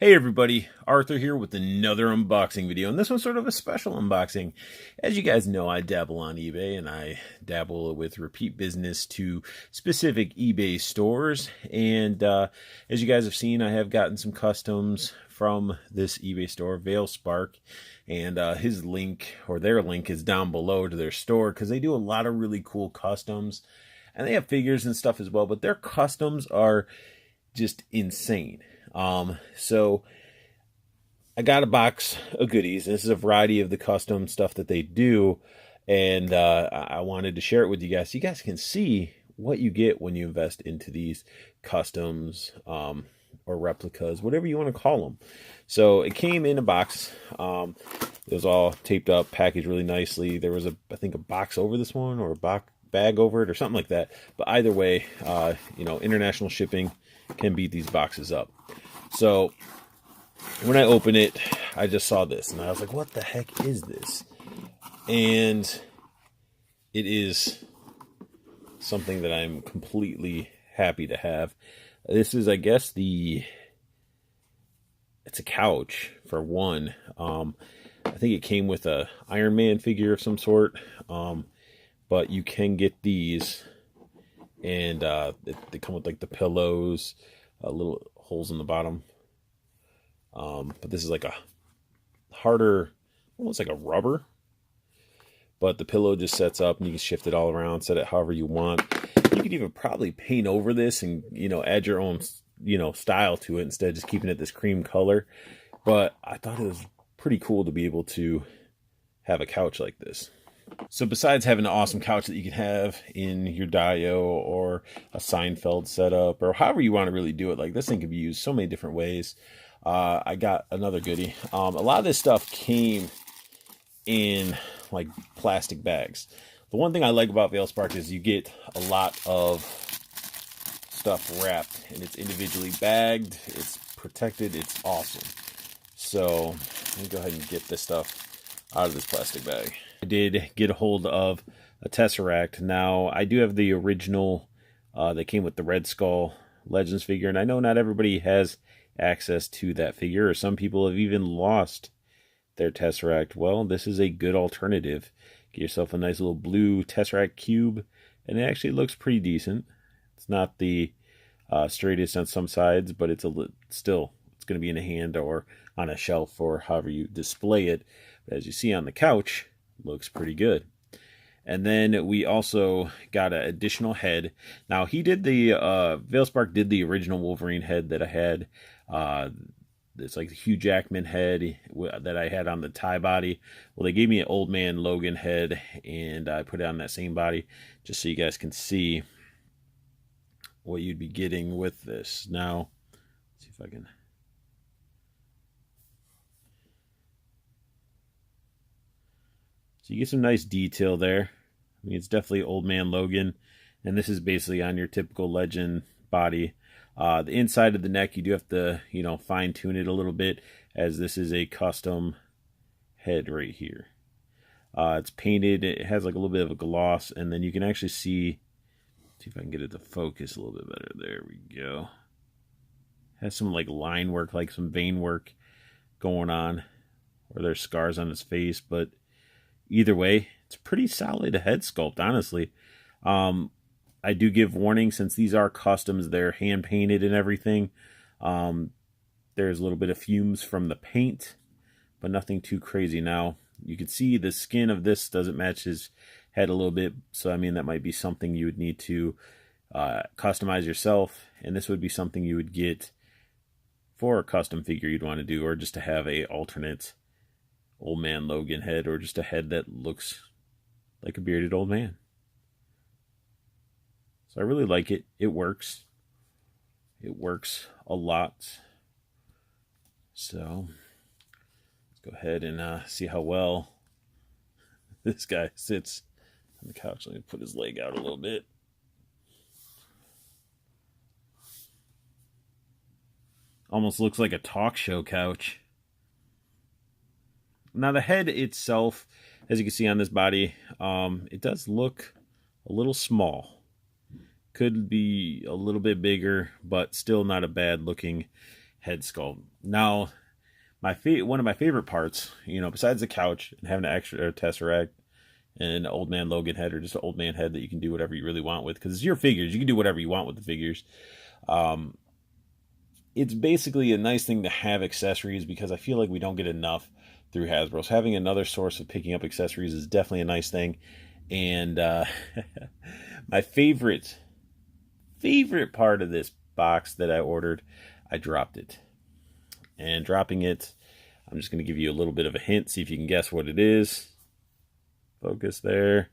Hey everybody, Arthur here with another unboxing video, and this one's sort of a special unboxing. As you guys know, I dabble on eBay, and I dabble with repeat business to specific eBay stores, and as you guys have seen, I have gotten some customs from this eBay store, Veilspark, and his link, or their link, is down below to their store, because they do a lot of really cool customs, and they have figures and stuff as well, but their customs are just insane. So I got a box of goodies. This is a variety of the custom stuff that they do, and I wanted to share it with you guys so you guys can see what you get when you invest into these customs or replicas, whatever you want to call them. So it came in a box. It was all taped up, packaged really nicely. There was I think a box over this one, or a bag over it, or something like that. But either way, international shipping can beat these boxes up. So when I opened it, I just saw this and I was like, what the heck is this? And it is something that I'm completely happy to have. This is, I guess, it's a couch for one. I think it came with a Iron Man figure of some sort. But you can get these, and they come with like the pillows, little holes in the bottom. But this is like a harder, almost like a rubber. But the pillow just sets up, and you can shift it all around, set it however you want. You could even probably paint over this and, add your own, style to it instead of just keeping it this cream color. But I thought it was pretty cool to be able to have a couch like this. So besides having an awesome couch that you can have in your Dio or a Seinfeld setup, or however you want to really do it, like this thing can be used so many different ways. I got another goodie. A lot of this stuff came in like plastic bags. The one thing I like about Veilspark is you get a lot of stuff wrapped, and it's individually bagged, it's protected, it's awesome. So let me go ahead and get this stuff out of this plastic bag. I did get a hold of a Tesseract. Now, I do have the original that came with the Red Skull Legends figure, and I know not everybody has access to that figure, or some people have even lost their Tesseract. Well, this is a good alternative. Get yourself a nice little blue Tesseract cube, and it actually looks pretty decent. It's not the straightest on some sides, but it's still going to be in a hand or on a shelf or however you display it. But as you see on the couch, looks pretty good. And then we also got an additional head. Now he did Veilspark did the original Wolverine head that I had. It's like the Hugh Jackman head that I had on the tie body. Well, they gave me an Old Man Logan head, and I put it on that same body just so you guys can see what you'd be getting with this. Now, let's see if I can. So you get some nice detail there. I mean, it's definitely Old Man Logan, and this is basically on your typical Legend body. The inside of the neck, you do have to, fine tune it a little bit, as this is a custom head right here. It's painted. It has like a little bit of a gloss, and then you can actually see if I can get it to focus a little bit better. There we go. Has some like line work, like some vein work going on, or there's scars on his face, but either way, it's pretty solid head sculpt, honestly. I do give warning, since these are customs, they're hand painted and everything. There's a little bit of fumes from the paint, but nothing too crazy. Now, you can see the skin of this doesn't match his head a little bit, so I mean that might be something you would need to customize yourself, and this would be something you would get for a custom figure you'd want to do, or just to have a alternate Old Man Logan head, or just a head that looks like a bearded old man. So I really like it. It works. It works a lot. So let's go ahead and see how well this guy sits on the couch. Let me put his leg out a little bit. Almost looks like a talk show couch. Now the head itself, as you can see on this body, it does look a little small. Could be a little bit bigger, but still not a bad looking head sculpt. Now, one of my favorite parts, besides the couch and having an extra Tesseract and an old man Logan head, or just an old man head that you can do whatever you really want with, because it's your figures. You can do whatever you want with the figures. It's basically a nice thing to have accessories, because I feel like we don't get enough through Hasbro. So having another source of picking up accessories is definitely a nice thing. And my favorite part of this box that I ordered, I dropped it. And dropping it, I'm just going to give you a little bit of a hint, see if you can guess what it is. Focus there.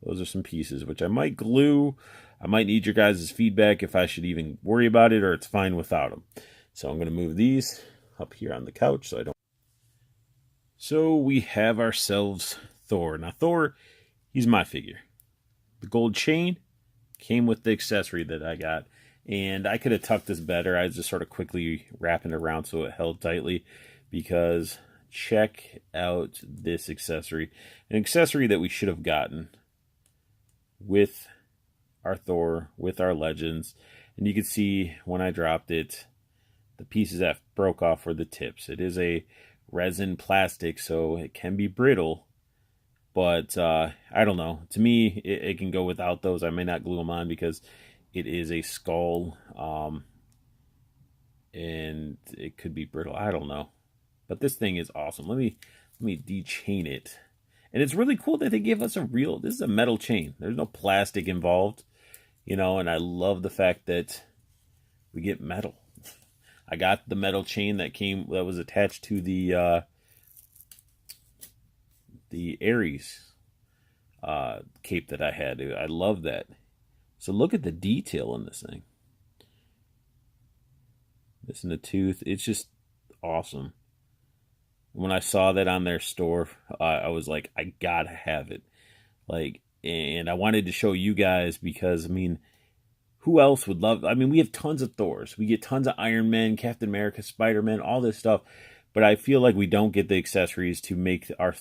Those are some pieces, which I might glue. I might need your guys' feedback if I should even worry about it, or it's fine without them. So I'm going to move these up here on the couch so I don't. So we have ourselves Thor. Now Thor, he's my figure. The gold chain came with the accessory that I got. And I could have tucked this better. I was just sort of quickly wrapping it around so it held tightly, because check out this accessory. An accessory that we should have gotten with our Thor, with our Legends. And you can see when I dropped it, the pieces that broke off were the tips. It is a resin plastic, so it can be brittle. But I don't know. To me, it can go without those. I may not glue them on because it is a skull, and it could be brittle. I don't know. But this thing is awesome. Let me de-chain it. And it's really cool that they give us this is a metal chain. There's no plastic involved, and I love the fact that we get metal. I got the metal chain that was attached to the Ares cape that I had. I love that. So look at the detail in this thing. Missing a tooth. It's just awesome. When I saw that on their store, I was like, I gotta have it. And I wanted to show you guys because, who else would love... we have tons of Thors. We get tons of Iron Man, Captain America, Spider-Man, all this stuff. But I feel like we don't get the accessories to make our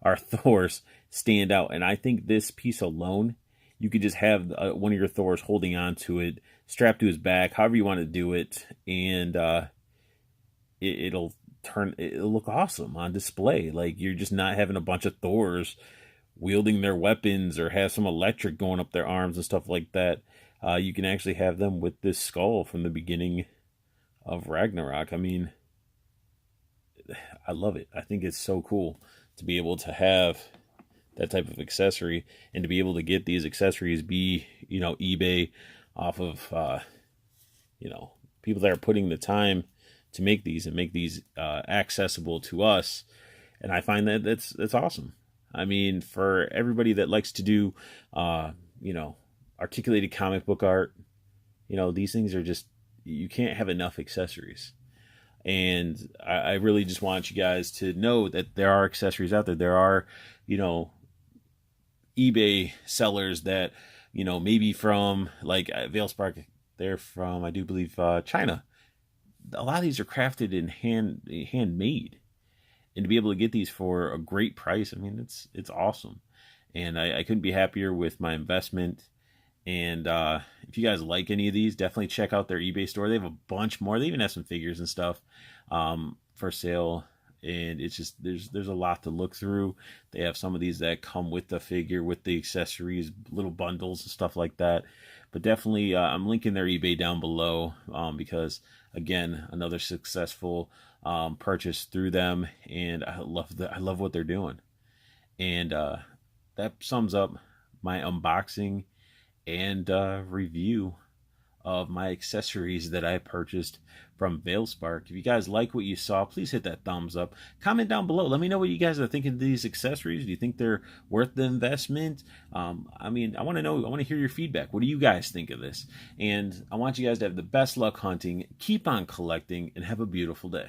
our Thors stand out. And I think this piece alone, you could just have one of your Thors holding on to it, strapped to his back, however you want to do it, and it'll look awesome on display. Like, you're just not having a bunch of Thors wielding their weapons or have some electric going up their arms and stuff like that. You can actually have them with this skull from the beginning of Ragnarok. I love it. I think it's so cool to be able to have that type of accessory, and to be able to get these accessories eBay off of people that are putting the time to make these and make these accessible to us. And I find that that's awesome. For everybody that likes to do articulated comic book art, these things are just, you can't have enough accessories. And I really just want you guys to know that there are accessories out there. There are eBay sellers that, maybe from Veilspark, they're from, I do believe, China. A lot of these are crafted and handmade, and to be able to get these for a great price, it's awesome. And I couldn't be happier with my investment. And if you guys like any of these, definitely check out their eBay store. They have a bunch more. They even have some figures and stuff for sale. And it's just, there's a lot to look through. They have some of these that come with the figure, with the accessories, little bundles and stuff like that. But definitely, I'm linking their eBay down below because, again, another successful purchase through them. And I love what they're doing. And that sums up my unboxing and review of my accessories that I purchased from Veilspark. If you guys like what you saw, please hit that thumbs up. Comment down below. Let me know what you guys are thinking of these accessories. Do you think they're worth the investment? I want to know. I want to hear your feedback. What do you guys think of this? And I want you guys to have the best luck hunting. Keep on collecting, and have a beautiful day.